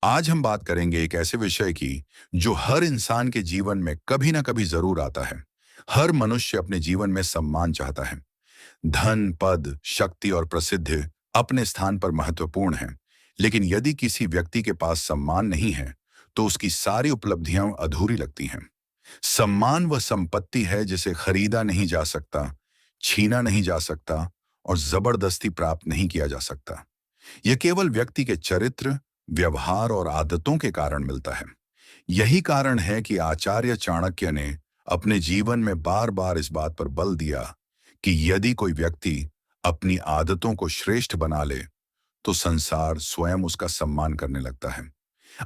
आज हम बात करेंगे एक ऐसे विषय की जो हर इंसान के जीवन में कभी ना कभी जरूर आता है। हर मनुष्य अपने जीवन में सम्मान चाहता है। धन, पद, शक्ति और प्रसिद्धि अपने स्थान पर महत्वपूर्ण हैं, लेकिन यदि किसी व्यक्ति के पास सम्मान नहीं है, तो उसकी सारी उपलब्धियां अधूरी लगती हैं। सम्मान वह संपत्ति है जिसे खरीदा नहीं जा सकता, छीना नहीं जा सकता और जबरदस्ती प्राप्त नहीं किया जा सकता। यह केवल व्यक्ति के चरित्र, व्यवहार और आदतों के कारण मिलता है। यही कारण है कि आचार्य चाणक्य ने अपने जीवन में बार बार इस बात पर बल दिया कि यदि कोई व्यक्ति अपनी आदतों को श्रेष्ठ बना ले, तो संसार स्वयं उसका सम्मान करने लगता है।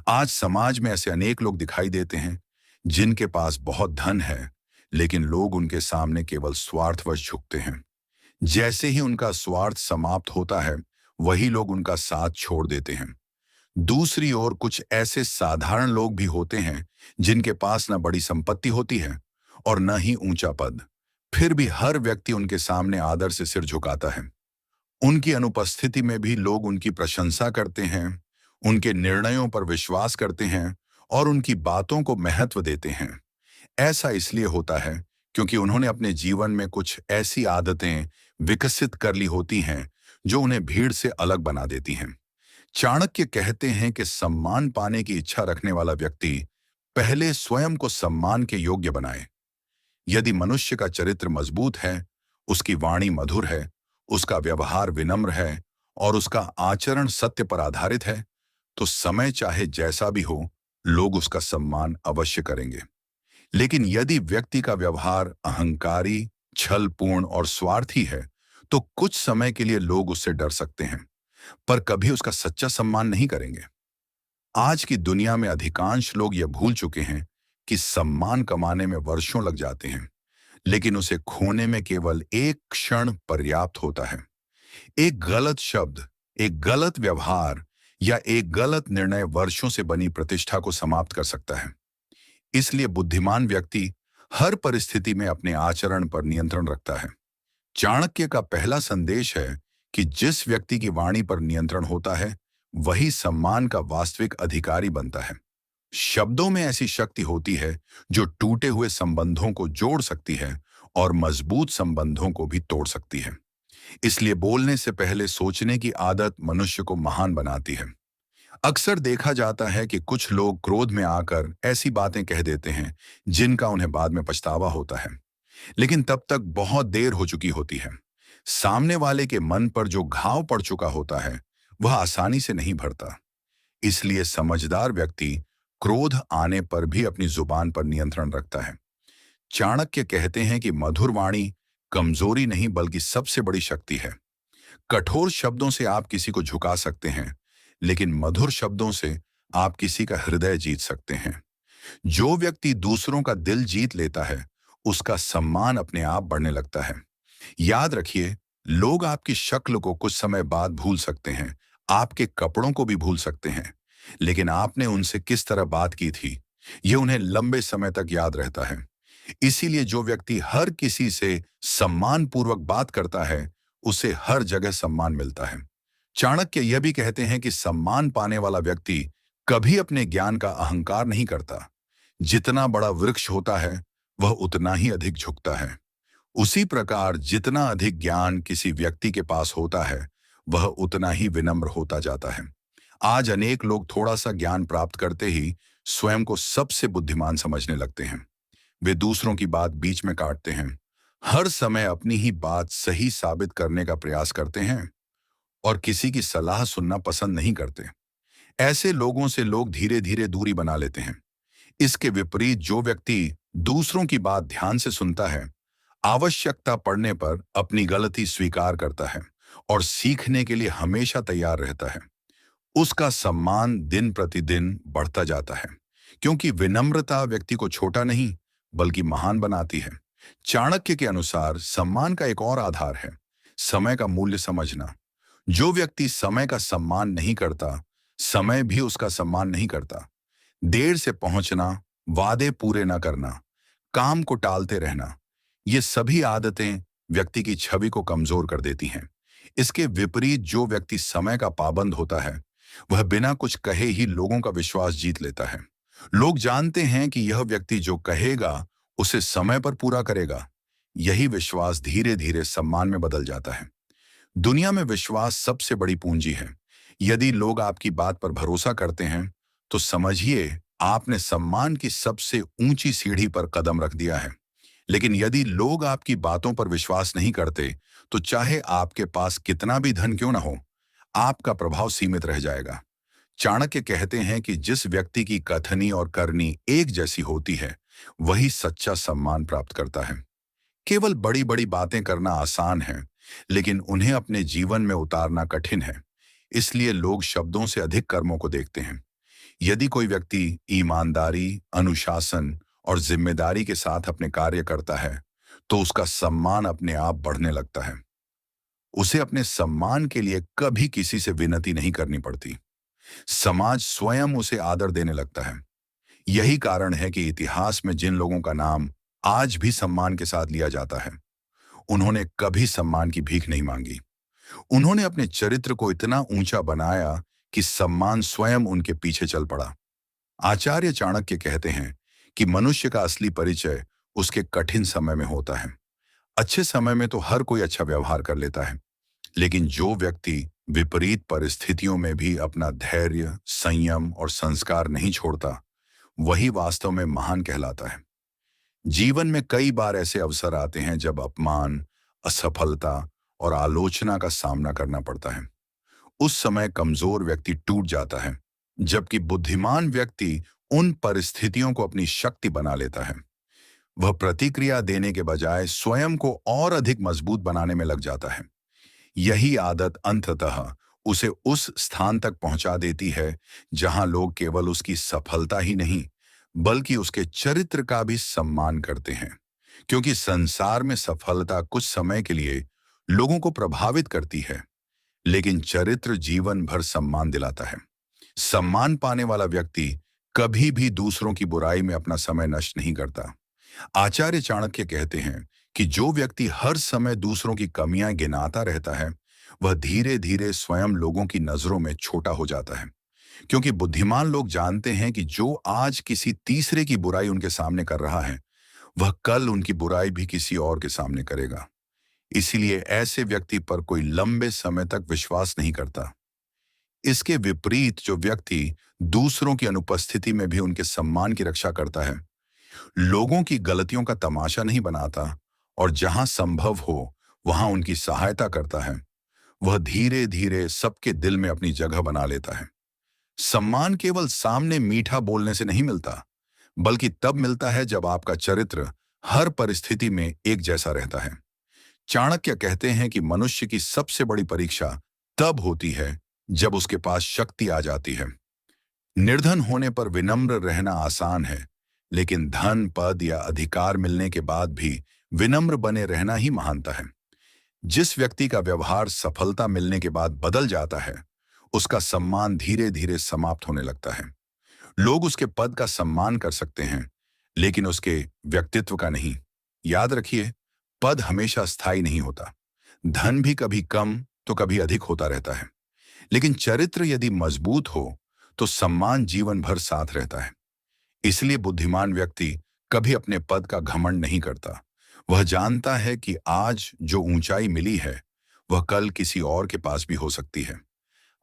आज समाज में ऐसे अनेक लोग दिखाई देते हैं जिनके पास बहुत धन है, लेकिन लोग उनके सामने केवल स्वार्थवश झुकते हैं। जैसे ही उनका स्वार्थ समाप्त होता है, वही लोग उनका साथ छोड़ देते हैं। दूसरी ओर कुछ ऐसे साधारण लोग भी होते हैं जिनके पास न बड़ी संपत्ति होती है और न ही ऊंचा पद। फिर भी हर व्यक्ति उनके सामने आदर से सिर झुकाता है। उनकी अनुपस्थिति में भी लोग उनकी प्रशंसा करते हैं, उनके निर्णयों पर विश्वास करते हैं और उनकी बातों को महत्व देते हैं। ऐसा इसलिए होता है क्योंकि उन्होंने अपने जीवन में कुछ ऐसी आदतें विकसित कर ली होती हैं जो उन्हें भीड़ से अलग बना देती हैं। चाणक्य कहते हैं कि सम्मान पाने की इच्छा रखने वाला व्यक्ति पहले स्वयं को सम्मान के योग्य बनाए। यदि मनुष्य का चरित्र मजबूत है, उसकी वाणी मधुर है, उसका व्यवहार विनम्र है और उसका आचरण सत्य पर आधारित है, तो समय चाहे जैसा भी हो, लोग उसका सम्मान अवश्य करेंगे। लेकिन यदि व्यक्ति का व्यवहार अहंकारी, छलपूर्ण और स्वार्थी है, तो कुछ समय के लिए लोग उससे डर सकते हैं, पर कभी उसका सच्चा सम्मान नहीं करेंगे। आज की दुनिया में अधिकांश लोग यह भूल चुके हैं कि सम्मान कमाने में वर्षों लग जाते हैं, लेकिन उसे खोने में केवल एक क्षण पर्याप्त होता है। एक गलत शब्द, एक गलत व्यवहार या एक गलत निर्णय वर्षों से बनी प्रतिष्ठा को समाप्त कर सकता है। इसलिए बुद्धिमान व्यक्ति हर परिस्थिति में अपने आचरण पर नियंत्रण रखता है। चाणक्य का पहला संदेश है कि जिस व्यक्ति की वाणी पर नियंत्रण होता है, वही सम्मान का वास्तविक अधिकारी बनता है। शब्दों में ऐसी शक्ति होती है जो टूटे हुए संबंधों को जोड़ सकती है और मजबूत संबंधों को भी तोड़ सकती है। इसलिए बोलने से पहले सोचने की आदत मनुष्य को महान बनाती है। अक्सर देखा जाता है कि कुछ लोग क्रोध में आकर ऐसी बातें कह देते हैं जिनका उन्हें बाद में पछतावा होता है, लेकिन तब तक बहुत देर हो चुकी होती है। सामने वाले के मन पर जो घाव पड़ चुका होता है, वह आसानी से नहीं भरता। इसलिए समझदार व्यक्ति क्रोध आने पर भी अपनी जुबान पर नियंत्रण रखता है। चाणक्य कहते हैं कि मधुर वाणी कमजोरी नहीं बल्कि सबसे बड़ी शक्ति है। कठोर शब्दों से आप किसी को झुका सकते हैं, लेकिन मधुर शब्दों से आप किसी का हृदय जीत सकते हैं। जो व्यक्ति दूसरों का दिल जीत लेता है, उसका सम्मान अपने आप बढ़ने लगता है। याद रखिए, लोग आपकी शक्ल को कुछ समय बाद भूल सकते हैं, आपके कपड़ों को भी भूल सकते हैं, लेकिन आपने उनसे किस तरह बात की थी, यह उन्हें लंबे समय तक याद रहता है। इसीलिए जो व्यक्ति हर किसी से सम्मानपूर्वक बात करता है, उसे हर जगह सम्मान मिलता है। चाणक्य यह भी कहते हैं कि सम्मान पाने वाला व्यक्ति कभी अपने ज्ञान का अहंकार नहीं करता। जितना बड़ा वृक्ष होता है, वह उतना ही अधिक झुकता है। उसी प्रकार जितना अधिक ज्ञान किसी व्यक्ति के पास होता है, वह उतना ही विनम्र होता जाता है। आज अनेक लोग थोड़ा सा ज्ञान प्राप्त करते ही स्वयं को सबसे बुद्धिमान समझने लगते हैं। वे दूसरों की बात बीच में काटते हैं, हर समय अपनी ही बात सही साबित करने का प्रयास करते हैं और किसी की सलाह सुनना पसंद नहीं करते। ऐसे लोगों से लोग धीरे धीरे दूरी बना लेते हैं। इसके विपरीत जो व्यक्ति दूसरों की बात ध्यान से सुनता है, आवश्यकता पड़ने पर अपनी गलती स्वीकार करता है और सीखने के लिए हमेशा तैयार रहता है, उसका सम्मान दिन प्रतिदिन बढ़ता जाता है, क्योंकि विनम्रता व्यक्ति को छोटा नहीं बल्कि महान बनाती है। चाणक्य के अनुसार सम्मान का एक और आधार है समय का मूल्य समझना। जो व्यक्ति समय का सम्मान नहीं करता, समय भी उसका सम्मान नहीं करता। देर से पहुंचना, वादे पूरे न करना, काम को टालते रहना, ये सभी आदतें व्यक्ति की छवि को कमजोर कर देती हैं। इसके विपरीत जो व्यक्ति समय का पाबंद होता है, वह बिना कुछ कहे ही लोगों का विश्वास जीत लेता है। लोग जानते हैं कि यह व्यक्ति जो कहेगा उसे समय पर पूरा करेगा। यही विश्वास धीरे धीरे सम्मान में बदल जाता है। दुनिया में विश्वास सबसे बड़ी पूंजी है। यदि लोग आपकी बात पर भरोसा करते हैं, तो समझिए आपने सम्मान की सबसे ऊंची सीढ़ी पर कदम रख दिया है। लेकिन यदि लोग आपकी बातों पर विश्वास नहीं करते, तो चाहे आपके पास कितना भी धन क्यों ना हो, आपका प्रभाव सीमित रह जाएगा। चाणक्य कहते हैं कि जिस व्यक्ति की कथनी और करनी एक जैसी होती है, वही सच्चा सम्मान प्राप्त करता है। केवल बड़ी बड़ी बातें करना आसान है, लेकिन उन्हें अपने जीवन में उतारना कठिन है। इसलिए लोग शब्दों से अधिक कर्मों को देखते हैं। यदि कोई व्यक्ति ईमानदारी, अनुशासन और जिम्मेदारी के साथ अपने कार्य करता है, तो उसका सम्मान अपने आप बढ़ने लगता है। उसे अपने सम्मान के लिए कभी किसी से विनती नहीं करनी पड़ती। समाज स्वयं उसे आदर देने लगता है। यही कारण है कि इतिहास में जिन लोगों का नाम आज भी सम्मान के साथ लिया जाता है, उन्होंने कभी सम्मान की भीख नहीं मांगी। उन्होंने अपने चरित्र को इतना ऊंचा बनाया कि सम्मान स्वयं उनके पीछे चल पड़ा। आचार्य चाणक्य कहते हैं कि मनुष्य का असली परिचय उसके कठिन समय में होता है। अच्छे समय में तो हर कोई अच्छा व्यवहार कर लेता है, लेकिन जो व्यक्ति विपरीत परिस्थितियों में भी अपना धैर्य, संयम और संस्कार नहीं छोड़ता, वही वास्तव में महान कहलाता है। जीवन में कई बार ऐसे अवसर आते हैं जब अपमान, असफलता और आलोचना का सामना करना पड़ता है। उस समय कमजोर व्यक्ति टूट जाता है, जबकि बुद्धिमान व्यक्ति उन परिस्थितियों को अपनी शक्ति बना लेता है। वह प्रतिक्रिया देने के बजाय स्वयं को और अधिक मजबूत बनाने में लग जाता है। यही आदत अंततः उसे उस स्थान तक पहुंचा देती है जहां लोग केवल उसकी सफलता ही नहीं, बल्कि उसके चरित्र का भी सम्मान करते हैं। क्योंकि संसार में सफलता कुछ समय के लिए लोगों को प्रभावित करती है, लेकिन चरित्र जीवन भर सम्मान दिलाता है। सम्मान पाने वाला व्यक्ति कभी भी दूसरों की बुराई में अपना समय नष्ट नहीं करता। आचार्य चाणक्य कहते हैं कि जो व्यक्ति हर समय दूसरों की कमियां गिनाता रहता है, वह धीरे धीरे स्वयं लोगों की नजरों में छोटा हो जाता है। क्योंकि बुद्धिमान लोग जानते हैं कि जो आज किसी तीसरे की बुराई उनके सामने कर रहा है, वह कल उनकी बुराई भी किसी और के सामने करेगा। इसीलिए ऐसे व्यक्ति पर कोई लंबे समय तक विश्वास नहीं करता। इसके विपरीत जो व्यक्ति दूसरों की अनुपस्थिति में भी उनके सम्मान की रक्षा करता है, लोगों की गलतियों का तमाशा नहीं बनाता और जहां संभव हो वहां उनकी सहायता करता है, वह धीरे धीरे सबके दिल में अपनी जगह बना लेता है। सम्मान केवल सामने मीठा बोलने से नहीं मिलता, बल्कि तब मिलता है जब आपका चरित्र हर परिस्थिति में एक जैसा रहता है। चाणक्य कहते हैं कि मनुष्य की सबसे बड़ी परीक्षा तब होती है जब उसके पास शक्ति आ जाती है। निर्धन होने पर विनम्र रहना आसान है, लेकिन धन, पद या अधिकार मिलने के बाद भी विनम्र बने रहना ही महानता है। जिस व्यक्ति का व्यवहार सफलता मिलने के बाद बदल जाता है, उसका सम्मान धीरे धीरे समाप्त होने लगता है। लोग उसके पद का सम्मान कर सकते हैं, लेकिन उसके व्यक्तित्व का नहीं। याद रखिए, पद हमेशा स्थायी नहीं होता। धन भी कभी कम तो कभी अधिक होता रहता है, लेकिन चरित्र यदि मजबूत हो तो सम्मान जीवन भर साथ रहता है। इसलिए बुद्धिमान व्यक्ति कभी अपने पद का घमंड नहीं करता। वह जानता है कि आज जो ऊंचाई मिली है, वह कल किसी और के पास भी हो सकती है।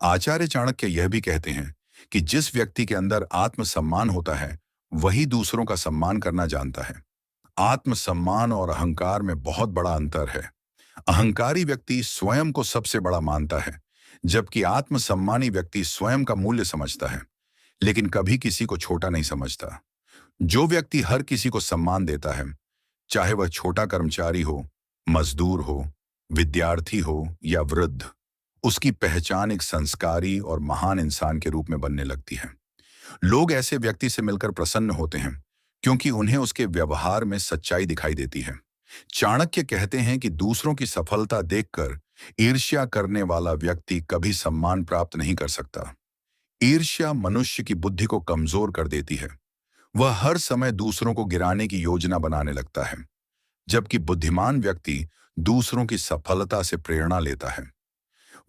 आचार्य चाणक्य यह भी कहते हैं कि जिस व्यक्ति के अंदर आत्मसम्मान होता है, वही दूसरों का सम्मान करना जानता है। आत्मसम्मान और अहंकार में बहुत बड़ा अंतर है। अहंकारी व्यक्ति स्वयं को सबसे बड़ा मानता है, जबकि आत्मसम्मानी व्यक्ति स्वयं का मूल्य समझता है, लेकिन कभी किसी को छोटा नहीं समझता। जो व्यक्ति हर किसी को सम्मान देता है, चाहे वह छोटा कर्मचारी हो, मजदूर हो, विद्यार्थी हो या वृद्ध, उसकी पहचान एक संस्कारी और महान इंसान के रूप में बनने लगती है। लोग ऐसे व्यक्ति से मिलकर प्रसन्न होते हैं, क्योंकि उन्हें उसके व्यवहार में सच्चाई दिखाई देती है। चाणक्य कहते हैं कि दूसरों की सफलता देखकर ईर्ष्या करने वाला व्यक्ति कभी सम्मान प्राप्त नहीं कर सकता। ईर्ष्या मनुष्य की बुद्धि को कमजोर कर देती है। वह हर समय दूसरों को गिराने की योजना बनाने लगता है, जबकि बुद्धिमान व्यक्ति दूसरों की सफलता से प्रेरणा लेता है।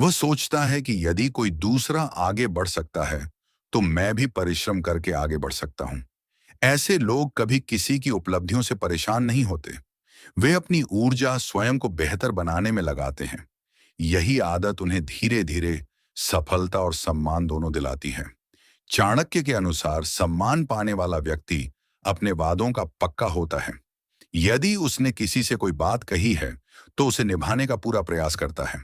वह सोचता है कि यदि कोई दूसरा आगे बढ़ सकता है तो मैं भी परिश्रम करके आगे बढ़ सकता हूं। ऐसे लोग कभी किसी की उपलब्धियों से परेशान नहीं होते। वे अपनी ऊर्जा स्वयं को बेहतर बनाने में लगाते हैं। यही आदत उन्हें धीरे धीरे सफलता और सम्मान दोनों दिलाती है। चाणक्य के अनुसार सम्मान पाने वाला व्यक्ति अपने वादों का पक्का होता है। यदि उसने किसी से कोई बात कही है तो उसे निभाने का पूरा प्रयास करता है।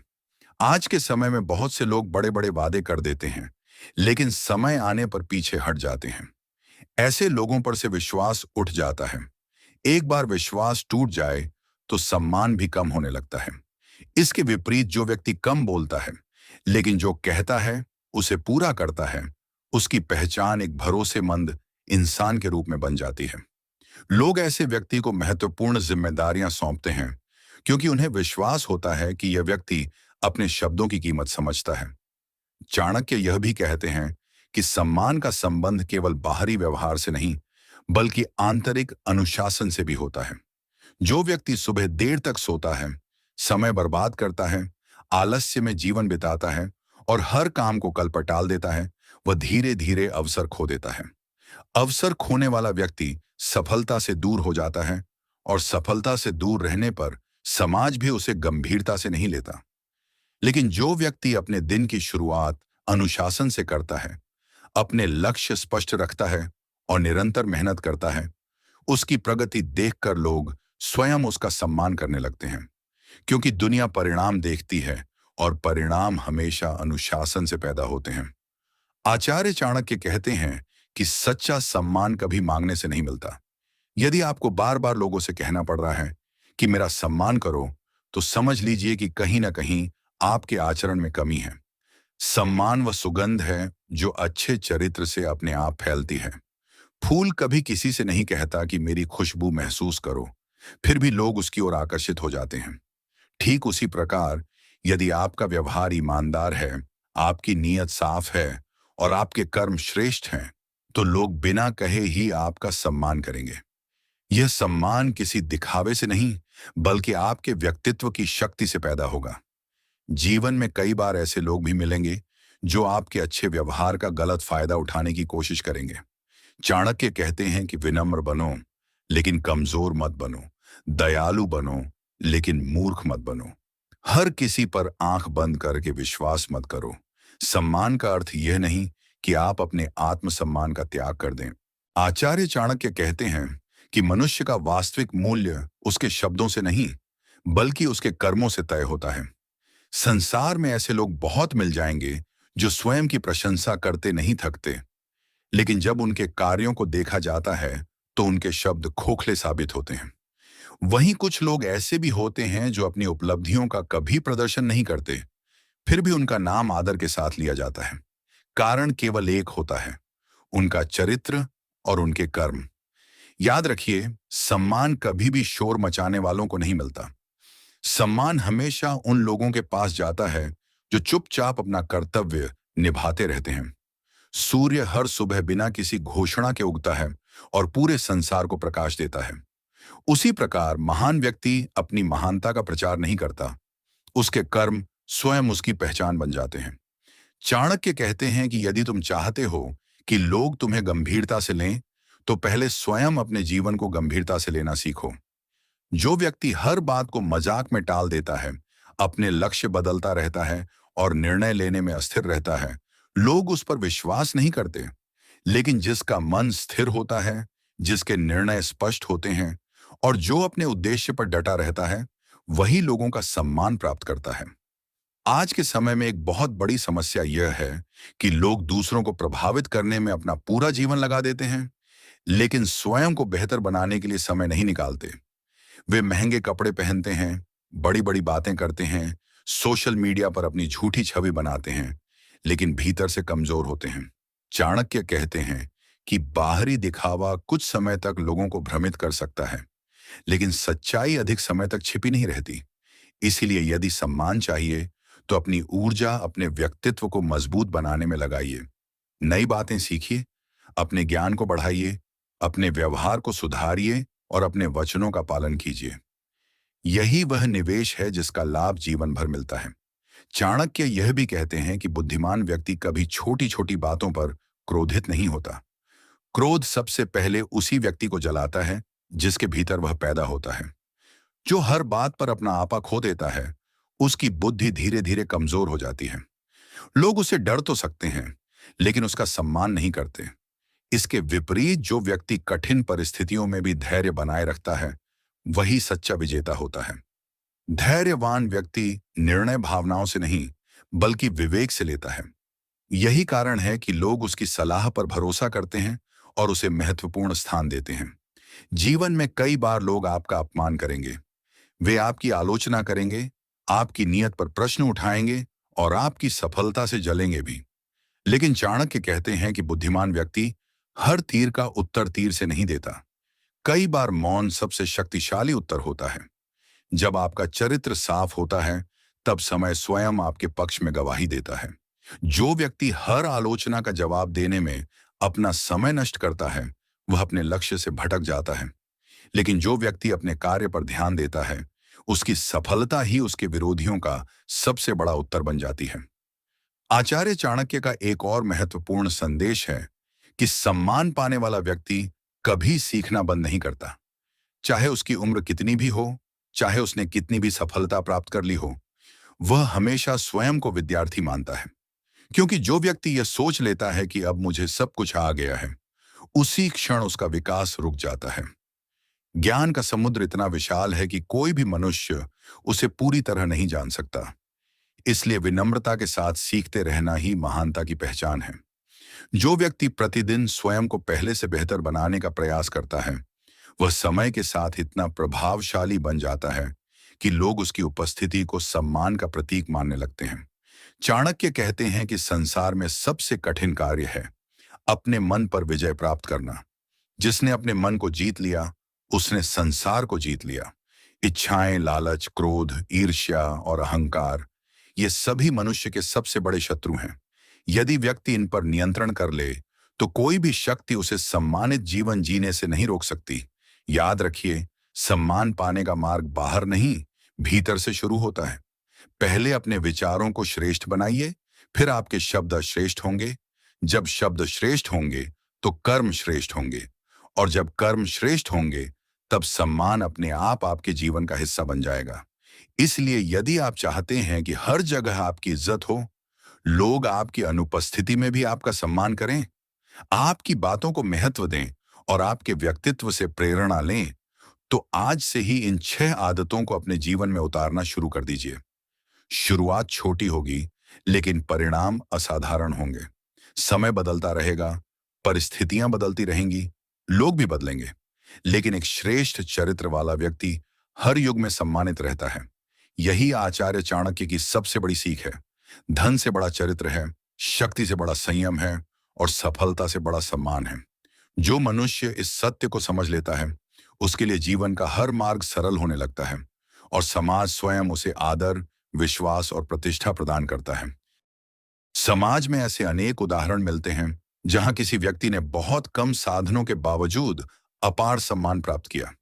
आज के समय में बहुत से लोग बड़े बड़े वादे कर देते हैं, लेकिन समय आने पर पीछे हट जाते हैं। ऐसे लोगों पर से विश्वास उठ जाता है। एक बार विश्वास टूट जाए तो सम्मान भी कम होने लगता है। इसके विपरीत जो व्यक्ति कम बोलता है लेकिन जो कहता है उसे पूरा करता है, उसकी पहचान एक भरोसेमंद इंसान के रूप में बन जाती है। लोग ऐसे व्यक्ति को महत्वपूर्ण जिम्मेदारियां सौंपते हैं क्योंकि उन्हें विश्वास होता है कि यह व्यक्ति अपने शब्दों की कीमत समझता है। चाणक्य यह भी कहते हैं कि सम्मान का संबंध केवल बाहरी व्यवहार से नहीं बल्कि आंतरिक अनुशासन से भी होता है। जो व्यक्ति सुबह देर तक सोता है, समय बर्बाद करता है, आलस्य में जीवन बिताता है और हर काम को कल पर टाल देता है, वह धीरे धीरे अवसर खो देता है। अवसर खोने वाला व्यक्ति सफलता से दूर हो जाता है और सफलता से दूर रहने पर समाज भी उसे गंभीरता से नहीं लेता। लेकिन जो व्यक्ति अपने दिन की शुरुआत अनुशासन से करता है, अपने लक्ष्य स्पष्ट रखता है और निरंतर मेहनत करता है, उसकी प्रगति देखकर लोग स्वयं उसका सम्मान करने लगते हैं। क्योंकि दुनिया परिणाम देखती है और परिणाम हमेशा अनुशासन से पैदा होते हैं। आचार्य चाणक्य कहते हैं कि सच्चा सम्मान कभी मांगने से नहीं मिलता। यदि आपको बार बार लोगों से कहना पड़ रहा है कि मेरा सम्मान करो, तो समझ लीजिए कि कहीं ना कहीं आपके आचरण में कमी है। सम्मान वह सुगंध है जो अच्छे चरित्र से अपने आप फैलती है। फूल कभी किसी से नहीं कहता कि मेरी खुशबू महसूस करो, फिर भी लोग उसकी ओर आकर्षित हो जाते हैं। ठीक उसी प्रकार यदि आपका व्यवहार ईमानदार है, आपकी नीयत साफ है और आपके कर्म श्रेष्ठ हैं, तो लोग बिना कहे ही आपका सम्मान करेंगे। यह सम्मान किसी दिखावे से नहीं बल्कि आपके व्यक्तित्व की शक्ति से पैदा होगा। जीवन में कई बार ऐसे लोग भी मिलेंगे जो आपके अच्छे व्यवहार का गलत फायदा उठाने की कोशिश करेंगे। चाणक्य कहते हैं कि विनम्र बनो लेकिन कमजोर मत बनो, दयालु बनो लेकिन मूर्ख मत बनो। हर किसी पर आंख बंद करके विश्वास मत करो। सम्मान का अर्थ यह नहीं कि आप अपने आत्मसम्मान का त्याग कर दें। आचार्य चाणक्य कहते हैं कि मनुष्य का वास्तविक मूल्य उसके शब्दों से नहीं बल्कि उसके कर्मों से तय होता है। संसार में ऐसे लोग बहुत मिल जाएंगे जो स्वयं की प्रशंसा करते नहीं थकते, लेकिन जब उनके कार्यों को देखा जाता है तो उनके शब्द खोखले साबित होते हैं। वहीं कुछ लोग ऐसे भी होते हैं जो अपनी उपलब्धियों का कभी प्रदर्शन नहीं करते, फिर भी उनका नाम आदर के साथ लिया जाता है। कारण केवल एक होता है, उनका चरित्र और उनके कर्म। याद रखिए, सम्मान कभी भी शोर मचाने वालों को नहीं मिलता। सम्मान हमेशा उन लोगों के पास जाता है जो चुपचाप अपना कर्तव्य निभाते रहते हैं। सूर्य हर सुबह बिना किसी घोषणा के उगता है और पूरे संसार को प्रकाश देता है। उसी प्रकार महान व्यक्ति अपनी महानता का प्रचार नहीं करता, उसके कर्म स्वयं उसकी पहचान बन जाते हैं। चाणक्य कहते हैं कि यदि तुम चाहते हो कि लोग तुम्हें गंभीरता से लें, तो पहले स्वयं अपने जीवन को गंभीरता से लेना सीखो। जो व्यक्ति हर बात को मजाक में टाल देता है, अपने लक्ष्य बदलता रहता है और निर्णय लेने में अस्थिर रहता है, लोग उस पर विश्वास नहीं करते। लेकिन जिसका मन स्थिर होता है, जिसके निर्णय स्पष्ट होते हैं और जो अपने उद्देश्य पर डटा रहता है, वही लोगों का सम्मान प्राप्त करता है। आज के समय में एक बहुत बड़ी समस्या यह है कि लोग दूसरों को प्रभावित करने में अपना पूरा जीवन लगा देते हैं, लेकिन स्वयं को बेहतर बनाने के लिए समय नहीं निकालते। वे महंगे कपड़े पहनते हैं, बड़ी बड़ी बातें करते हैं, सोशल मीडिया पर अपनी झूठी छवि बनाते हैं, लेकिन भीतर से कमजोर होते हैं। चाणक्य कहते हैं कि बाहरी दिखावा कुछ समय तक लोगों को भ्रमित कर सकता है, लेकिन सच्चाई अधिक समय तक छिपी नहीं रहती। इसीलिए यदि सम्मान चाहिए तो अपनी ऊर्जा अपने व्यक्तित्व को मजबूत बनाने में लगाइए। नई बातें सीखिए, अपने ज्ञान को बढ़ाइए, अपने व्यवहार को सुधारिए और अपने वचनों का पालन कीजिए। यही वह निवेश है जिसका लाभ जीवन भर मिलता है। चाणक्य यह भी कहते हैं कि बुद्धिमान व्यक्ति कभी छोटी छोटी बातों पर क्रोधित नहीं होता। क्रोध सबसे पहले उसी व्यक्ति को जलाता है जिसके भीतर वह पैदा होता है। जो हर बात पर अपना आपा खो देता है, उसकी बुद्धि धीरे धीरे कमजोर हो जाती है। लोग उसे डर तो सकते हैं, लेकिन उसका सम्मान नहीं करते। इसके विपरीत जो व्यक्ति कठिन परिस्थितियों में भी धैर्य बनाए रखता है, वही सच्चा विजेता होता है। धैर्यवान व्यक्ति निर्णय भावनाओं से नहीं, बल्कि विवेक से लेता है। यही कारण है कि लोग उसकी सलाह पर भरोसा करते हैं और उसे महत्वपूर्ण स्थान देते हैं। जीवन में कई बार लोग आपका अपमान करेंगे, वे आपकी आलोचना करेंगे, आपकी नीयत पर प्रश्न उठाएंगे और आपकी सफलता से जलेंगे भी। लेकिन चाणक्य कहते हैं कि बुद्धिमान व्यक्ति हर तीर का उत्तर तीर से नहीं देता। कई बार मौन सबसे शक्तिशाली उत्तर होता है। जब आपका चरित्र साफ होता है, तब समय स्वयं आपके पक्ष में गवाही देता है। जो व्यक्ति हर आलोचना का जवाब देने में अपना समय नष्ट करता है, वह अपने लक्ष्य से भटक जाता है। लेकिन जो व्यक्ति अपने कार्य पर ध्यान देता है, उसकी सफलता ही उसके विरोधियों का सबसे बड़ा उत्तर बन जाती है। आचार्य चाणक्य का एक और महत्वपूर्ण संदेश है कि सम्मान पाने वाला व्यक्ति कभी सीखना बंद नहीं करता। चाहे उसकी उम्र कितनी भी हो, चाहे उसने कितनी भी सफलता प्राप्त कर ली हो, वह हमेशा स्वयं को विद्यार्थी मानता है। क्योंकि जो व्यक्ति यह सोच लेता है कि अब मुझे सब कुछ आ गया है, उसी क्षण उसका विकास रुक जाता है। ज्ञान का समुद्र इतना विशाल है कि कोई भी मनुष्य उसे पूरी तरह नहीं जान सकता। इसलिए विनम्रता के साथ सीखते रहना ही महानता की पहचान है। जो व्यक्ति प्रतिदिन स्वयं को पहले से बेहतर बनाने का प्रयास करता है, वह समय के साथ इतना प्रभावशाली बन जाता है कि लोग उसकी उपस्थिति को सम्मान का प्रतीक मानने लगते हैं। चाणक्य कहते हैं कि संसार में सबसे कठिन कार्य है अपने मन पर विजय प्राप्त करना। जिसने अपने मन को जीत लिया, उसने संसार को जीत लिया। इच्छाएं, लालच, क्रोध, ईर्ष्या और अहंकार, ये सभी मनुष्य के सबसे बड़े शत्रु हैं। यदि व्यक्ति इन पर नियंत्रण कर ले, तो कोई भी शक्ति उसे सम्मानित जीवन जीने से नहीं रोक सकती। याद रखिए, सम्मान पाने का मार्ग बाहर नहीं, भीतर से शुरू होता है। पहले अपने विचारों को श्रेष्ठ बनाइए, फिर आपके शब्द श्रेष्ठ होंगे। जब शब्द श्रेष्ठ होंगे, तो कर्म श्रेष्ठ होंगे, और जब कर्म श्रेष्ठ होंगे, तब सम्मान अपने आप आपके जीवन का हिस्सा बन जाएगा। इसलिए यदि आप चाहते हैं कि हर जगह आपकी इज्जत हो, लोग आपकी अनुपस्थिति में भी आपका सम्मान करें, आपकी बातों को महत्व दें और आपके व्यक्तित्व से प्रेरणा लें, तो आज से ही इन 6 आदतों को अपने जीवन में उतारना शुरू कर दीजिए। शुरुआत छोटी होगी, लेकिन परिणाम असाधारण होंगे। समय बदलता रहेगा, परिस्थितियां बदलती रहेंगी, लोग भी बदलेंगे, लेकिन एक श्रेष्ठ चरित्र वाला व्यक्ति हर युग में सम्मानित रहता है। यही आचार्य चाणक्य की सबसे बड़ी सीख है। धन से बड़ा चरित्र है, शक्ति से बड़ा संयम है और सफलता से बड़ा सम्मान है। जो मनुष्य इस सत्य को समझ लेता है, उसके लिए जीवन का हर मार्ग सरल होने लगता है और समाज स्वयं उसे आदर, विश्वास और प्रतिष्ठा प्रदान करता है। समाज में ऐसे अनेक उदाहरण मिलते हैं जहां किसी व्यक्ति ने बहुत कम साधनों के बावजूद अपार सम्मान प्राप्त किया।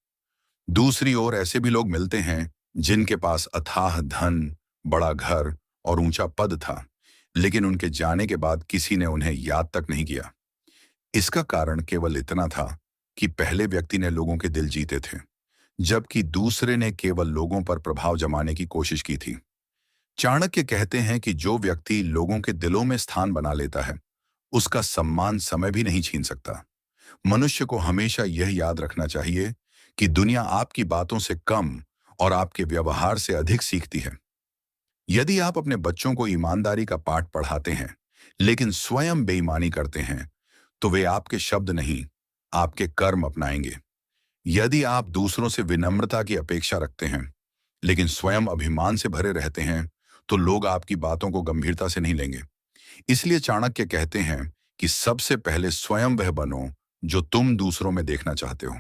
दूसरी ओर ऐसे भी लोग मिलते हैं जिनके पास अथाह धन, बड़ा घर और ऊंचा पद था, लेकिन उनके जाने के बाद किसी ने उन्हें याद तक नहीं किया। इसका कारण केवल इतना था कि पहले व्यक्ति ने लोगों के दिल जीते थे, जबकि दूसरे ने केवल लोगों पर प्रभाव जमाने की कोशिश की थी। चाणक्य कहते हैं कि जो व्यक्ति लोगों के दिलों में स्थान बना लेता है, उसका सम्मान समय भी नहीं छीन सकता। मनुष्य को हमेशा यह याद रखना चाहिए कि दुनिया आपकी बातों से कम और आपके व्यवहार से अधिक सीखती है। यदि आप अपने बच्चों को ईमानदारी का पाठ पढ़ाते हैं, लेकिन स्वयं बेईमानी करते हैं, तो वे आपके शब्द नहीं, आपके कर्म अपनाएंगे। यदि आप दूसरों से विनम्रता की अपेक्षा रखते हैं, लेकिन स्वयं अभिमान से भरे रहते हैं, तो लोग आपकी बातों को गंभीरता से नहीं लेंगे। इसलिए चाणक्य कहते हैं कि सबसे पहले स्वयं वह बनो जो तुम दूसरों में देखना चाहते हो।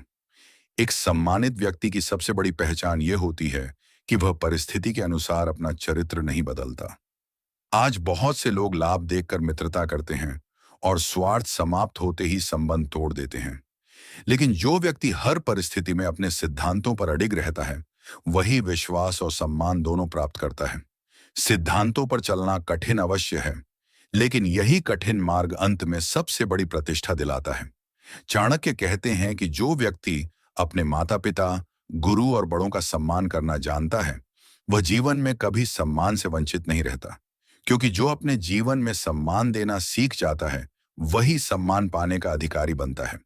एक सम्मानित व्यक्ति की सबसे बड़ी पहचान यह होती है कि वह परिस्थिति के अनुसार अपना चरित्र नहीं बदलता। आज बहुत से लोग लाभ देखकर मित्रता करते हैं और स्वार्थ समाप्त होते ही संबंध तोड़ देते हैं। लेकिन जो व्यक्ति हर परिस्थिति में अपने सिद्धांतों पर अडिग रहता है, वही विश्वास और सम्मान दोनों प्राप्त करता है। सिद्धांतों पर चलना कठिन अवश्य है, लेकिन यही कठिन मार्ग अंत में सबसे बड़ी प्रतिष्ठा दिलाता है। चाणक्य कहते हैं कि जो व्यक्ति अपने माता पिता, गुरु और बड़ों का सम्मान करना जानता है, वह जीवन में कभी सम्मान से वंचित नहीं रहता। क्योंकि जो अपने जीवन में सम्मान देना सीख जाता है, वही सम्मान पाने का अधिकारी बनता है।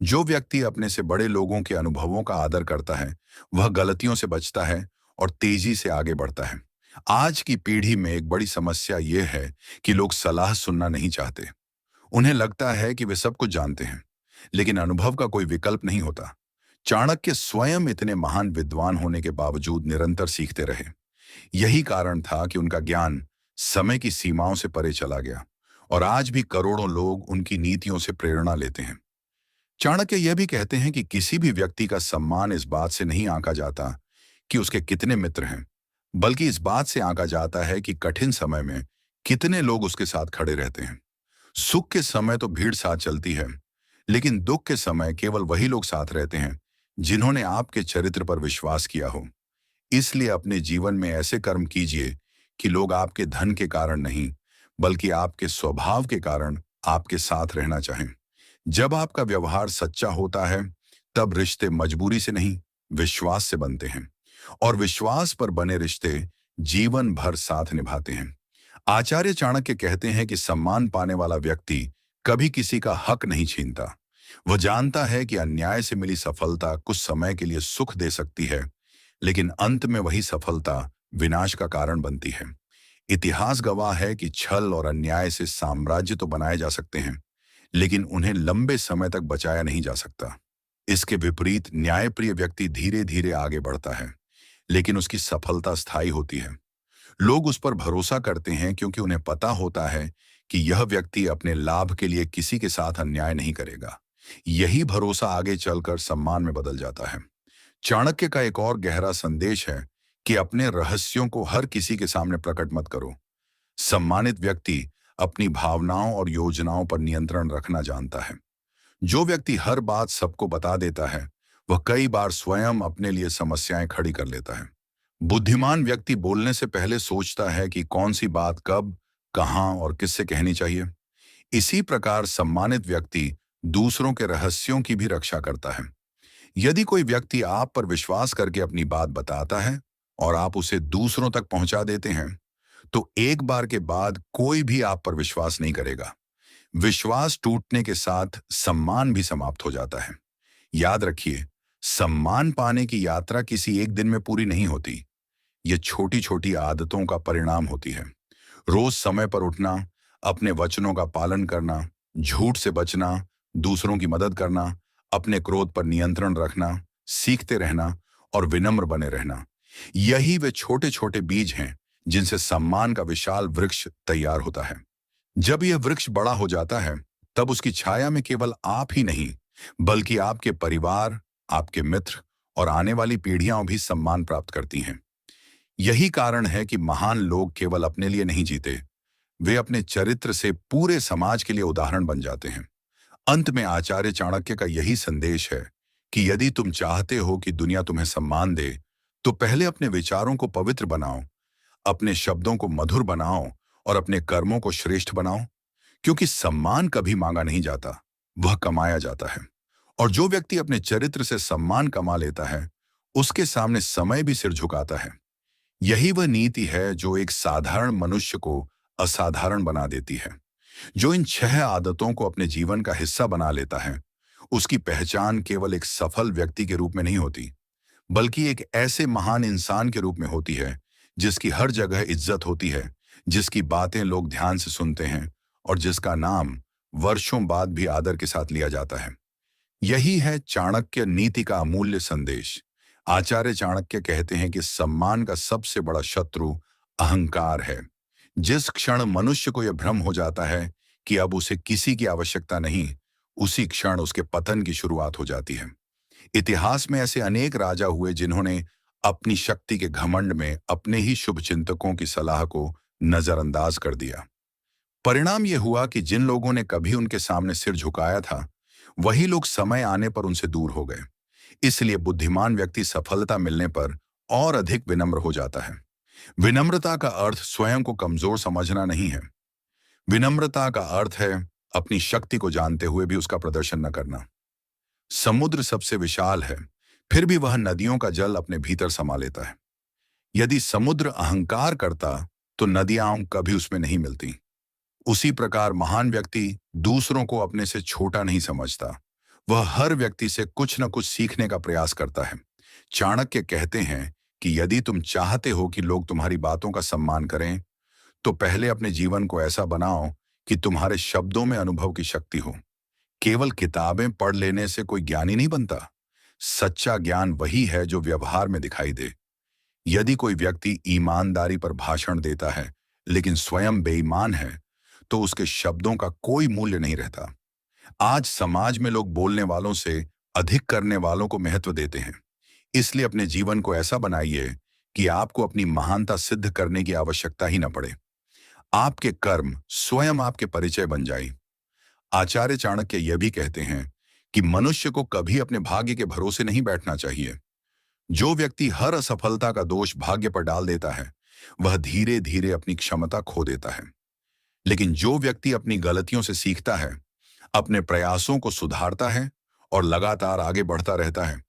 जो व्यक्ति अपने से बड़े लोगों के अनुभवों का आदर करता है, वह गलतियों से बचता है और तेजी से आगे बढ़ता है। आज की पीढ़ी में एक बड़ी समस्या यह है कि लोग सलाह सुनना नहीं चाहते। उन्हें लगता है कि वे सब कुछ जानते हैं, लेकिन अनुभव का कोई विकल्प नहीं होता। चाणक्य स्वयं इतने महान विद्वान होने के बावजूद निरंतर सीखते रहे। यही कारण था कि उनका ज्ञान समय की सीमाओं से परे चला गया और आज भी करोड़ों लोग उनकी नीतियों से प्रेरणा लेते हैं। चाणक्य यह भी कहते हैं कि किसी भी व्यक्ति का सम्मान इस बात से नहीं आंका जाता कि उसके कितने मित्र हैं, बल्कि इस बात से आंका जाता है कि कठिन समय में कितने लोग उसके साथ खड़े रहते हैं। सुख के समय तो भीड़ साथ चलती है, लेकिन दुख के समय केवल वही लोग साथ रहते हैं जिन्होंने आपके चरित्र पर विश्वास किया हो। इसलिए अपने जीवन में ऐसे कर्म कीजिए कि लोग आपके धन के कारण नहीं, बल्कि आपके स्वभाव के कारण आपके साथ रहना चाहें। जब आपका व्यवहार सच्चा होता है, तब रिश्ते मजबूरी से नहीं, विश्वास से बनते हैं, और विश्वास पर बने रिश्ते जीवन भर साथ निभाते हैं। आचार्य चाणक्य कहते हैं कि सम्मान पाने वाला व्यक्ति कभी किसी का हक नहीं छीनता। वह जानता है कि अन्याय से मिली सफलता कुछ समय के लिए सुख दे सकती है, लेकिन अंत में वही सफलता विनाश का कारण बनती है। इतिहास गवाह है कि छल और अन्याय से साम्राज्य तो बनाए जा सकते हैं, लेकिन उन्हें लंबे समय तक बचाया नहीं जा सकता। इसके विपरीत न्यायप्रिय व्यक्ति धीरे धीरे आगे बढ़ता है, लेकिन उसकी सफलता स्थायी होती है। लोग उस पर भरोसा करते हैं क्योंकि उन्हें पता होता है कि यह व्यक्ति अपने लाभ के लिए किसी के साथ अन्याय नहीं करेगा। यही भरोसा आगे चलकर सम्मान में बदल जाता है। चाणक्य का एक और गहरा संदेश है कि अपने रहस्यों को हर किसी के सामने प्रकट मत करो। सम्मानित व्यक्ति अपनी भावनाओं और योजनाओं पर नियंत्रण रखना जानता है। जो व्यक्ति हर बात सबको बता देता है, वह कई बार स्वयं अपने लिए समस्याएं खड़ी कर लेता है। बुद्धिमान व्यक्ति बोलने से पहले सोचता है कि कौन सी बात कब, कहां और किससे कहनी चाहिए। इसी प्रकार सम्मानित व्यक्ति दूसरों के रहस्यों की भी रक्षा करता है। यदि कोई व्यक्ति आप पर विश्वास करके अपनी बात बताता है और आप उसे दूसरों तक पहुंचा देते हैं, तो एक बार के बाद कोई भी आप पर विश्वास नहीं करेगा। विश्वास टूटने के साथ सम्मान भी समाप्त हो जाता है। याद रखिए, सम्मान पाने की यात्रा किसी एक दिन में पूरी नहीं होती। ये छोटी छोटी आदतों का परिणाम होती है। रोज समय पर उठना, अपने वचनों का पालन करना, झूठ से बचना, दूसरों की मदद करना, अपने क्रोध पर नियंत्रण रखना, सीखते रहना और विनम्र बने रहना, यही वे छोटे छोटे बीज हैं जिनसे सम्मान का विशाल वृक्ष तैयार होता है। जब यह वृक्ष बड़ा हो जाता है, तब उसकी छाया में केवल आप ही नहीं, बल्कि आपके परिवार, आपके मित्र और आने वाली पीढ़ियां भी सम्मान प्राप्त करती हैं। यही कारण है कि महान लोग केवल अपने लिए नहीं जीते, वे अपने चरित्र से पूरे समाज के लिए उदाहरण बन जाते हैं। अंत में आचार्य चाणक्य का यही संदेश है कि यदि तुम चाहते हो कि दुनिया तुम्हें सम्मान दे, तो पहले अपने विचारों को पवित्र बनाओ, अपने शब्दों को मधुर बनाओ और अपने कर्मों को श्रेष्ठ बनाओ। क्योंकि सम्मान कभी मांगा नहीं जाता, वह कमाया जाता है। और जो व्यक्ति अपने चरित्र से सम्मान कमा लेता है, उसके सामने समय भी सिर झुकाता है। यही वह नीति है जो एक साधारण मनुष्य को असाधारण बना देती है। जो इन 6 आदतों को अपने जीवन का हिस्सा बना लेता है, उसकी पहचान केवल एक सफल व्यक्ति के रूप में नहीं होती, बल्कि एक ऐसे महान इंसान के रूप में होती है जिसकी हर जगह इज्जत होती है, जिसकी बातें लोग ध्यान से सुनते हैं और जिसका नाम वर्षों बाद भी आदर के साथ लिया जाता है। यही है चाणक्य नीति का अमूल्य संदेश। आचार्य चाणक्य कहते हैं कि सम्मान का सबसे बड़ा शत्रु अहंकार है। जिस क्षण मनुष्य को यह भ्रम हो जाता है कि अब उसे किसी की आवश्यकता नहीं, उसी क्षण उसके पतन की शुरुआत हो जाती है। इतिहास में ऐसे अनेक राजा हुए जिन्होंने अपनी शक्ति के घमंड में अपने ही शुभचिंतकों की सलाह को नजरअंदाज कर दिया। परिणाम यह हुआ कि जिन लोगों ने कभी उनके सामने सिर झुकाया था, वही लोग समय आने पर उनसे दूर हो गए। इसलिए बुद्धिमान व्यक्ति सफलता मिलने पर और अधिक विनम्र हो जाता है। विनम्रता का अर्थ स्वयं को कमजोर समझना नहीं है। विनम्रता का अर्थ है अपनी शक्ति को जानते हुए भी उसका प्रदर्शन न करना। समुद्र सबसे विशाल है, फिर भी वह नदियों का जल अपने भीतर समा लेता है। यदि समुद्र अहंकार करता तो नदियां कभी उसमें नहीं मिलती। उसी प्रकार महान व्यक्ति दूसरों को अपने से छोटा नहीं समझता। वह हर व्यक्ति से कुछ न कुछ सीखने का प्रयास करता है। चाणक्य कहते हैं कि यदि तुम चाहते हो कि लोग तुम्हारी बातों का सम्मान करें, तो पहले अपने जीवन को ऐसा बनाओ कि तुम्हारे शब्दों में अनुभव की शक्ति हो। केवल किताबें पढ़ लेने से कोई ज्ञानी नहीं बनता। सच्चा ज्ञान वही है जो व्यवहार में दिखाई दे। यदि कोई व्यक्ति ईमानदारी पर भाषण देता है लेकिन स्वयं बेईमान है, तो उसके शब्दों का कोई मूल्य नहीं रहता। आज समाज में लोग बोलने वालों से अधिक करने वालों को महत्व देते हैं। इसलिए अपने जीवन को ऐसा बनाइए कि आपको अपनी महानता सिद्ध करने की आवश्यकता ही न पड़े। आपके कर्म स्वयं आपके परिचय बन जाए। आचार्य चाणक्य यह भी कहते हैं कि मनुष्य को कभी अपने भाग्य के भरोसे नहीं बैठना चाहिए। जो व्यक्ति हर असफलता का दोष भाग्य पर डाल देता है, वह धीरे धीरे अपनी क्षमता खो देता है। लेकिन जो व्यक्ति अपनी गलतियों से सीखता है, अपने प्रयासों को सुधारता है और लगातार आगे बढ़ता रहता है,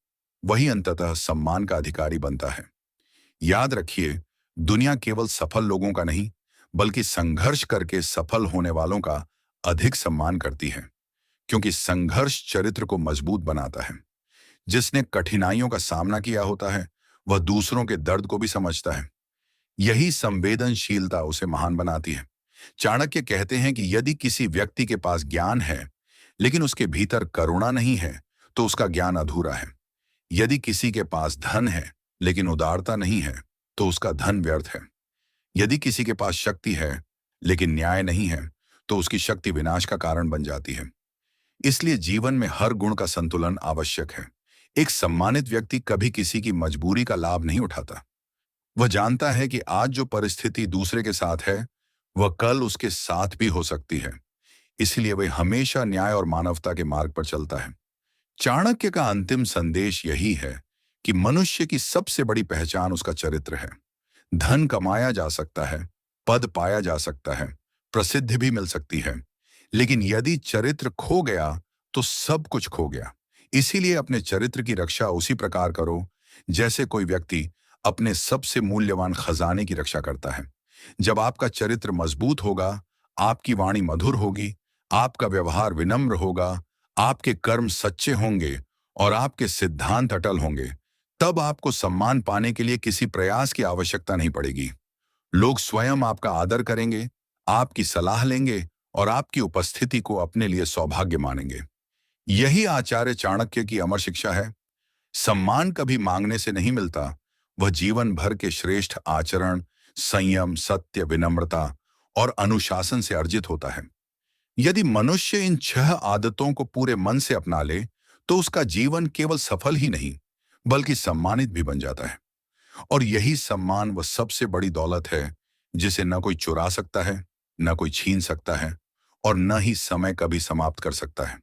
वही अंततः सम्मान का अधिकारी बनता है। याद रखिए, दुनिया केवल सफल लोगों का नहीं, बल्कि संघर्ष करके सफल होने वालों का अधिक सम्मान करती है, क्योंकि संघर्ष चरित्र को मजबूत बनाता है। जिसने कठिनाइयों का सामना किया होता है, वह दूसरों के दर्द को भी समझता है। यही संवेदनशीलता उसे महान बनाती है। चाणक्य कहते हैं कि यदि किसी व्यक्ति के पास ज्ञान है, लेकिन उसके भीतर करुणा नहीं है, तो उसका ज्ञान अधूरा है। यदि किसी के पास धन है, लेकिन उदारता नहीं है, तो उसका धन व्यर्थ है। यदि किसी के पास शक्ति है, लेकिन न्याय नहीं है, तो उसकी शक्ति विनाश का कारण बन जाती है। इसलिए जीवन में हर गुण का संतुलन आवश्यक है। एक सम्मानित व्यक्ति कभी किसी की मजबूरी का लाभ नहीं उठाता। वह जानता है कि आज जो परिस्थिति दूसरे के साथ है, वह कल उसके साथ भी हो सकती है। इसलिए वह हमेशा न्याय और मानवता के मार्ग पर चलता है। चाणक्य का अंतिम संदेश यही है कि मनुष्य की सबसे बड़ी पहचान उसका चरित्र है। धन कमाया जा सकता है, पद पाया जा सकता है, प्रसिद्धि भी मिल सकती है, लेकिन यदि चरित्र खो गया तो सब कुछ खो गया। इसीलिए अपने चरित्र की रक्षा उसी प्रकार करो जैसे कोई व्यक्ति अपने सबसे मूल्यवान खजाने की रक्षा करता है। जब आपका चरित्र मजबूत होगा, आपकी वाणी मधुर होगी, आपका व्यवहार विनम्र होगा, आपके कर्म सच्चे होंगे और आपके सिद्धांत अटल होंगे, तब आपको सम्मान पाने के लिए किसी प्रयास की आवश्यकता नहीं पड़ेगी। लोग स्वयं आपका आदर करेंगे, आपकी सलाह लेंगे और आपकी उपस्थिति को अपने लिए सौभाग्य मानेंगे। यही आचार्य चाणक्य की अमर शिक्षा है। सम्मान कभी मांगने से नहीं मिलता, वह जीवन भर के श्रेष्ठ आचरण, संयम, सत्य, विनम्रता और अनुशासन से अर्जित होता है। यदि मनुष्य इन 6 आदतों को पूरे मन से अपना ले, तो उसका जीवन केवल सफल ही नहीं, बल्कि सम्मानित भी बन जाता है। और यही सम्मान वह सबसे बड़ी दौलत है जिसे न कोई चुरा सकता है, न कोई छीन सकता है और न ही समय कभी समाप्त कर सकता है।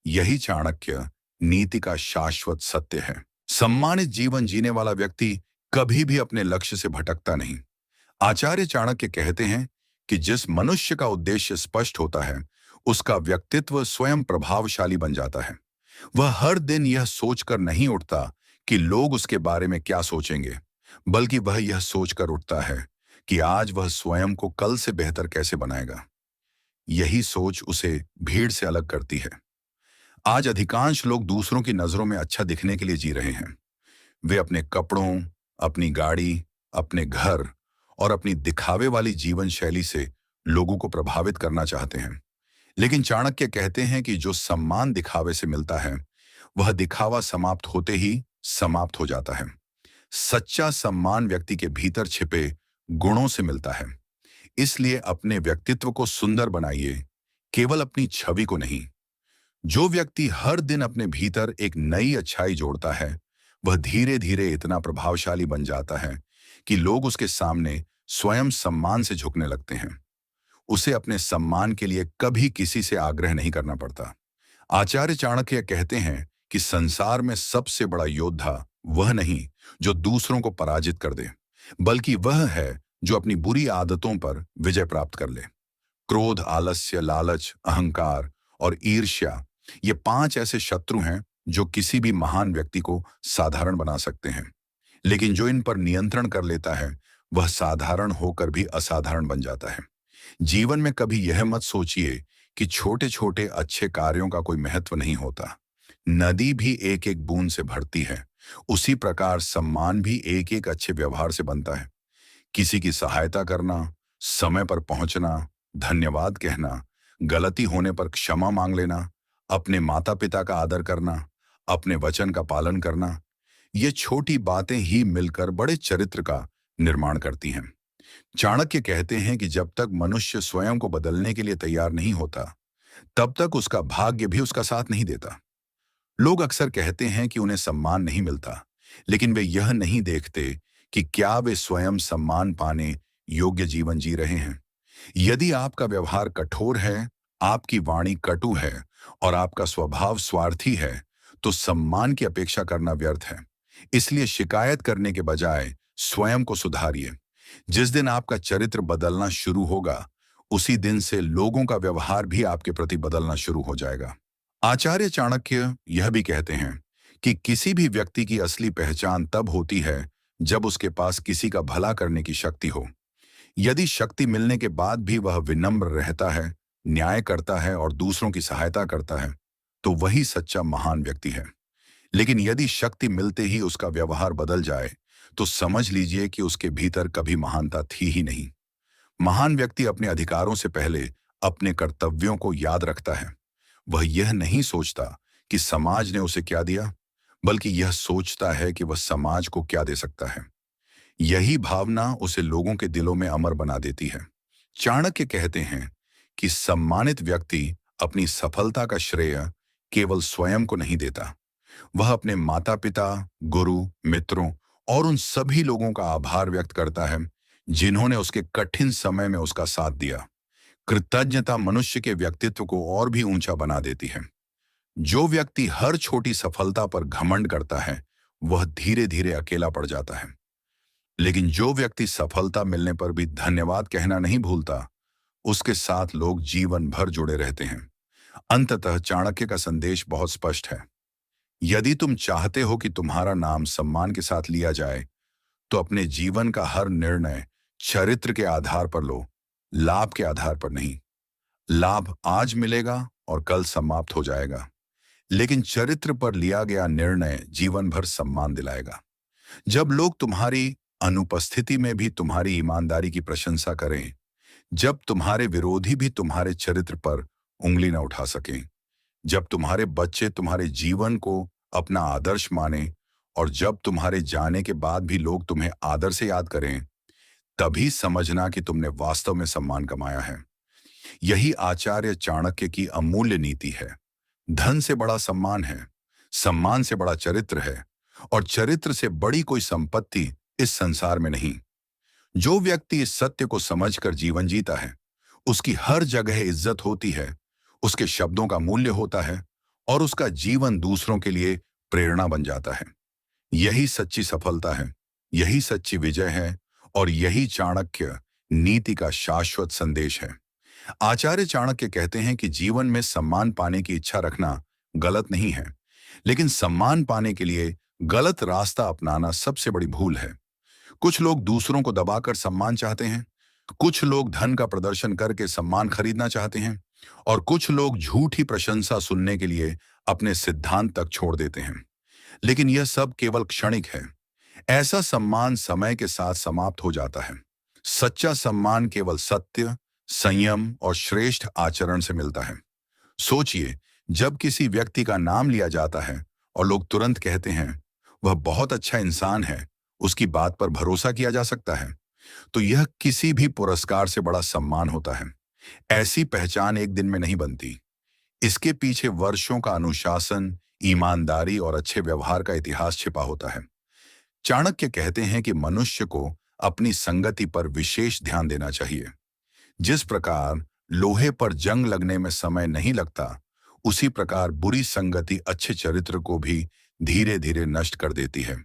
यही चाणक्य नीति का शाश्वत सत्य है। सम्मानित जीवन जीने वाला व्यक्ति कभी भी अपने लक्ष्य से भटकता नहीं। आचार्य चाणक्य कहते हैं कि जिस मनुष्य का उद्देश्य स्पष्ट होता है, उसका व्यक्तित्व स्वयं प्रभावशाली बन जाता है। वह हर दिन यह सोचकर नहीं उठता कि लोग उसके बारे में क्या सोचेंगे, बल्कि वह यह सोचकर उठता है कि आज वह स्वयं को कल से बेहतर कैसे बनाएगा। यही सोच उसे भीड़ से अलग करती है। आज अधिकांश लोग दूसरों की नजरों में अच्छा दिखने के लिए जी रहे हैं। वे अपने कपड़ों, अपनी गाड़ी, अपने घर और अपनी दिखावे वाली जीवन शैली से लोगों को प्रभावित करना चाहते हैं। लेकिन चाणक्य कहते हैं कि जो सम्मान दिखावे से मिलता है, वह दिखावा समाप्त होते ही समाप्त हो जाता है। सच्चा सम्मान व्यक्ति के भीतर छिपे गुणों से मिलता है। इसलिए अपने व्यक्तित्व को सुंदर बनाइए, केवल अपनी छवि को नहीं। जो व्यक्ति हर दिन अपने भीतर एक नई अच्छाई जोड़ता है, वह धीरे धीरे इतना प्रभावशाली बन जाता है कि लोग उसके सामने स्वयं सम्मान से झुकने लगते हैं। उसे अपने सम्मान के लिए कभी किसी से आग्रह नहीं करना पड़ता। आचार्य चाणक्य कहते हैं कि संसार में सबसे बड़ा योद्धा वह नहीं जो दूसरों को पराजित कर दे, बल्कि वह है जो अपनी बुरी आदतों पर विजय प्राप्त कर ले। क्रोध, आलस्य, लालच, अहंकार और ईर्ष्या, ये 5 ऐसे शत्रु हैं जो किसी भी महान व्यक्ति को साधारण बना सकते हैं। लेकिन जो इन पर नियंत्रण कर लेता है, वह साधारण होकर भी असाधारण बन जाता है। जीवन में कभी यह मत सोचिए कि छोटे छोटे अच्छे कार्यों का कोई महत्व नहीं होता। नदी भी एक एक बूंद से भरती है, उसी प्रकार सम्मान भी एक एक अच्छे व्यवहार से बनता है। किसी की सहायता करना, समय पर पहुंचना, धन्यवाद कहना, गलती होने पर क्षमा मांग लेना, अपने माता पिता का आदर करना, अपने वचन का पालन करना, ये छोटी बातें ही मिलकर बड़े चरित्र का निर्माण करती हैं। चाणक्य कहते हैं कि जब तक मनुष्य स्वयं को बदलने के लिए तैयार नहीं होता, तब तक उसका भाग्य भी उसका साथ नहीं देता। लोग अक्सर कहते हैं कि उन्हें सम्मान नहीं मिलता, लेकिन वे यह नहीं देखते कि क्या वे स्वयं सम्मान पाने योग्य जीवन जी रहे हैं। यदि आपका व्यवहार कठोर है, आपकी वाणी कटु है और आपका स्वभाव स्वार्थी है, तो सम्मान की अपेक्षा करना व्यर्थ है। इसलिए शिकायत करने के बजाय स्वयं को सुधारिए। जिस दिन आपका चरित्र बदलना शुरू होगा, उसी दिन से लोगों का व्यवहार भी आपके प्रति बदलना शुरू हो जाएगा। आचार्य चाणक्य यह भी कहते हैं कि किसी भी व्यक्ति की असली पहचान तब होती है जब उसके पास किसी का भला करने की शक्ति हो। यदि शक्ति मिलने के बाद भी वह विनम्र रहता है, न्याय करता है और दूसरों की सहायता करता है, तो वही सच्चा महान व्यक्ति है। लेकिन यदि शक्ति मिलते ही उसका व्यवहार बदल जाए, तो समझ लीजिए कि उसके भीतर कभी महानता थी ही नहीं। महान व्यक्ति अपने अधिकारों से पहले अपने कर्तव्यों को याद रखता है। वह यह नहीं सोचता कि समाज ने उसे क्या दिया, बल्कि यह सोचता है कि वह समाज को क्या दे सकता है। यही भावना उसे लोगों के दिलों में अमर बना देती है। चाणक्य कहते हैं कि सम्मानित व्यक्ति अपनी सफलता का श्रेय केवल स्वयं को नहीं देता, वह अपने माता पिता, गुरु, मित्रों और उन सभी लोगों का आभार व्यक्त करता है जिन्होंने उसके कठिन समय में उसका साथ दिया। कृतज्ञता मनुष्य के व्यक्तित्व को और भी ऊंचा बना देती है। जो व्यक्ति हर छोटी सफलता पर घमंड करता है, वह धीरे धीरे अकेला पड़ जाता है। लेकिन जो व्यक्ति सफलता मिलने पर भी धन्यवाद कहना नहीं भूलता, उसके साथ लोग जीवन भर जुड़े रहते हैं। अंततः चाणक्य का संदेश बहुत स्पष्ट है। यदि तुम चाहते हो कि तुम्हारा नाम सम्मान के साथ लिया जाए, तो अपने जीवन का हर निर्णय चरित्र के आधार पर लो, लाभ के आधार पर नहीं। लाभ आज मिलेगा और कल समाप्त हो जाएगा, लेकिन चरित्र पर लिया गया निर्णय जीवन भर सम्मान दिलाएगा। जब लोग तुम्हारी अनुपस्थिति में भी तुम्हारी ईमानदारी की प्रशंसा करें, जब तुम्हारे विरोधी भी तुम्हारे चरित्र पर उंगली न उठा सकें, जब तुम्हारे बच्चे तुम्हारे जीवन को अपना आदर्श माने और जब तुम्हारे जाने के बाद भी लोग तुम्हें आदर से याद करें, तभी समझना कि तुमने वास्तव में सम्मान कमाया है। यही आचार्य चाणक्य की अमूल्य नीति है। धन से बड़ा सम्मान से बड़ा चरित्र है और चरित्र से बड़ी कोई संपत्ति इस संसार में नहीं। जो व्यक्ति इस सत्य को समझकर जीवन जीता है, उसकी हर जगह इज्जत होती है, उसके शब्दों का मूल्य होता है और उसका जीवन दूसरों के लिए प्रेरणा बन जाता है। यही सच्ची सफलता है, यही सच्ची विजय है और यही चाणक्य नीति का शाश्वत संदेश है। आचार्य चाणक्य कहते हैं कि जीवन में सम्मान पाने की इच्छा रखना गलत नहीं है, लेकिन सम्मान पाने के लिए गलत रास्ता अपनाना सबसे बड़ी भूल है। कुछ लोग दूसरों को दबाकर सम्मान चाहते हैं, कुछ लोग धन का प्रदर्शन करके सम्मान खरीदना चाहते हैं और कुछ लोग झूठी प्रशंसा सुनने के लिए अपने सिद्धांत तक छोड़ देते हैं। लेकिन यह सब केवल क्षणिक है। ऐसा सम्मान समय के साथ समाप्त हो जाता है। सच्चा सम्मान केवल सत्य, संयम और श्रेष्ठ आचरण से मिलता है। सोचिए, जब किसी व्यक्ति का नाम लिया जाता है और लोग तुरंत कहते हैं वह बहुत अच्छा इंसान है, उसकी बात पर भरोसा किया जा सकता है, तो यह किसी भी पुरस्कार से बड़ा सम्मान होता है। ऐसी पहचान एक दिन में नहीं बनती। इसके पीछे वर्षों का अनुशासन, ईमानदारी और अच्छे व्यवहार का इतिहास छिपा होता है। चाणक्य कहते हैं कि मनुष्य को अपनी संगति पर विशेष ध्यान देना चाहिए। जिस प्रकार लोहे पर जंग लगने में समय नहीं लगता, उसी प्रकार बुरी संगति अच्छे चरित्र को भी धीरे धीरे नष्ट कर देती है।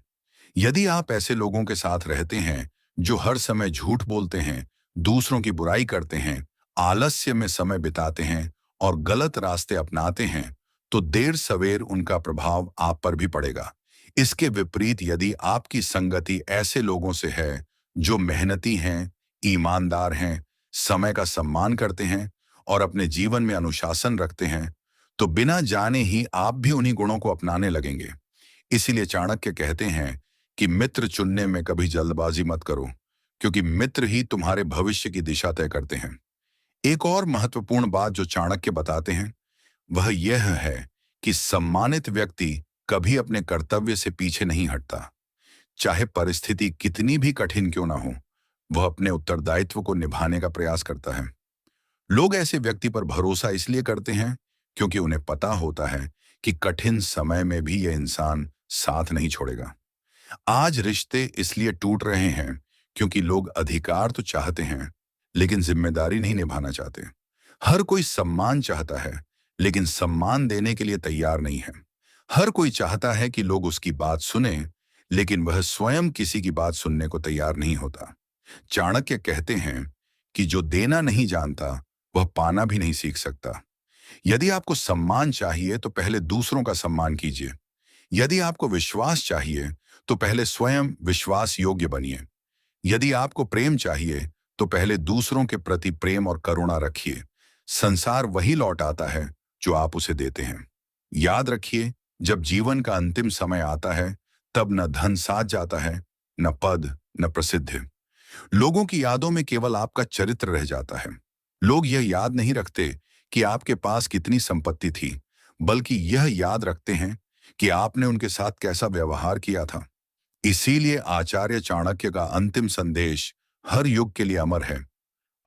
यदि आप ऐसे लोगों के साथ रहते हैं जो हर समय झूठ बोलते हैं, दूसरों की बुराई करते हैं, आलस्य में समय बिताते हैं और गलत रास्ते अपनाते हैं, तो देर सवेर उनका प्रभाव आप पर भी पड़ेगा। इसके विपरीत यदि आपकी संगति ऐसे लोगों से है जो मेहनती हैं, ईमानदार हैं, समय का सम्मान करते हैं और अपने जीवन में अनुशासन रखते हैं, तो बिना जाने ही आप भी उन्हीं गुणों को अपनाने लगेंगे। इसीलिए चाणक्य कहते हैं कि मित्र चुनने में कभी जल्दबाजी मत करो, क्योंकि मित्र ही तुम्हारे भविष्य की दिशा तय करते हैं। एक और महत्वपूर्ण बात जो चाणक्य बताते हैं, वह यह है कि सम्मानित व्यक्ति कभी अपने कर्तव्य से पीछे नहीं हटता। चाहे परिस्थिति कितनी भी कठिन क्यों ना हो, वह अपने उत्तरदायित्व को निभाने का प्रयास करता है। लोग ऐसे व्यक्ति पर भरोसा इसलिए करते हैं क्योंकि उन्हें पता होता है कि कठिन समय में भी यह इंसान साथ नहीं छोड़ेगा। आज रिश्ते इसलिए टूट रहे हैं क्योंकि लोग अधिकार तो चाहते हैं, लेकिन जिम्मेदारी नहीं निभाना चाहते। हर कोई सम्मान चाहता है, लेकिन सम्मान देने के लिए तैयार नहीं है। हर कोई चाहता है कि लोग उसकी बात सुने, लेकिन वह स्वयं किसी की बात सुनने को तैयार नहीं होता। चाणक्य कहते हैं कि जो देना नहीं जानता, वह पाना भी नहीं सीख सकता। यदि आपको सम्मान चाहिए तो पहले दूसरों का सम्मान कीजिए। यदि आपको विश्वास चाहिए तो पहले स्वयं विश्वास योग्य बनिए। यदि आपको प्रेम चाहिए तो पहले दूसरों के प्रति प्रेम और करुणा रखिए। संसार वही लौट आता है जो आप उसे देते हैं। याद रखिए, जब जीवन का अंतिम समय आता है, तब न धन साथ जाता है, न पद, न प्रसिद्धि। लोगों की यादों में केवल आपका चरित्र रह जाता है। लोग यह याद नहीं रखते कि आपके पास कितनी संपत्ति थी, बल्कि यह याद रखते हैं कि आपने उनके साथ कैसा व्यवहार किया था। इसीलिए आचार्य चाणक्य का अंतिम संदेश हर युग के लिए अमर है।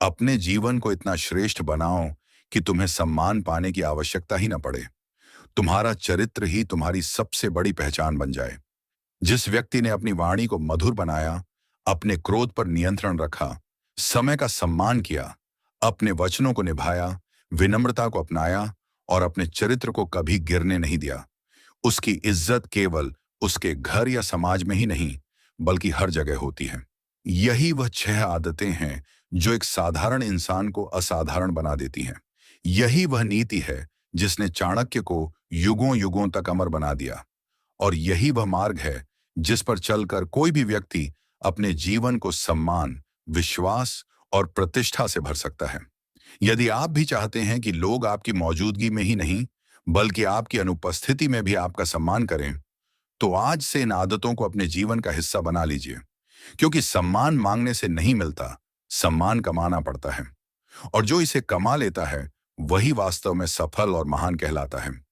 अपने जीवन को इतना श्रेष्ठ बनाओ कि तुम्हें सम्मान पाने की आवश्यकता ही न पड़े। तुम्हारा चरित्र ही तुम्हारी सबसे बड़ी पहचान बन जाए। जिस व्यक्ति ने अपनी वाणी को मधुर बनाया, अपने क्रोध पर नियंत्रण रखा, समय का सम्मान किया, अपने वचनों को निभाया, विनम्रता को अपनाया और अपने चरित्र को कभी गिरने नहीं दिया, उसकी इज्जत केवल उसके घर या समाज में ही नहीं, बल्कि हर जगह होती है। यही वह 6 आदतें हैं जो एक साधारण इंसान को असाधारण बना देती हैं। यही वह नीति है जिसने चाणक्य को युगों युगों तक अमर बना दिया। और यही वह मार्ग है जिस पर चलकर कोई भी व्यक्ति अपने जीवन को सम्मान, विश्वास और प्रतिष्ठा से भर सकता है। यदि आप भी चाहते हैं कि लोग आपकी मौजूदगी में ही नहीं, बल्कि आपकी अनुपस्थिति में भी आपका सम्मान करें, तो आज से इन आदतों को अपने जीवन का हिस्सा बना लीजिए। क्योंकि सम्मान मांगने से नहीं मिलता, सम्मान कमाना पड़ता है। और जो इसे कमा लेता है, वही वास्तव में सफल और महान कहलाता है।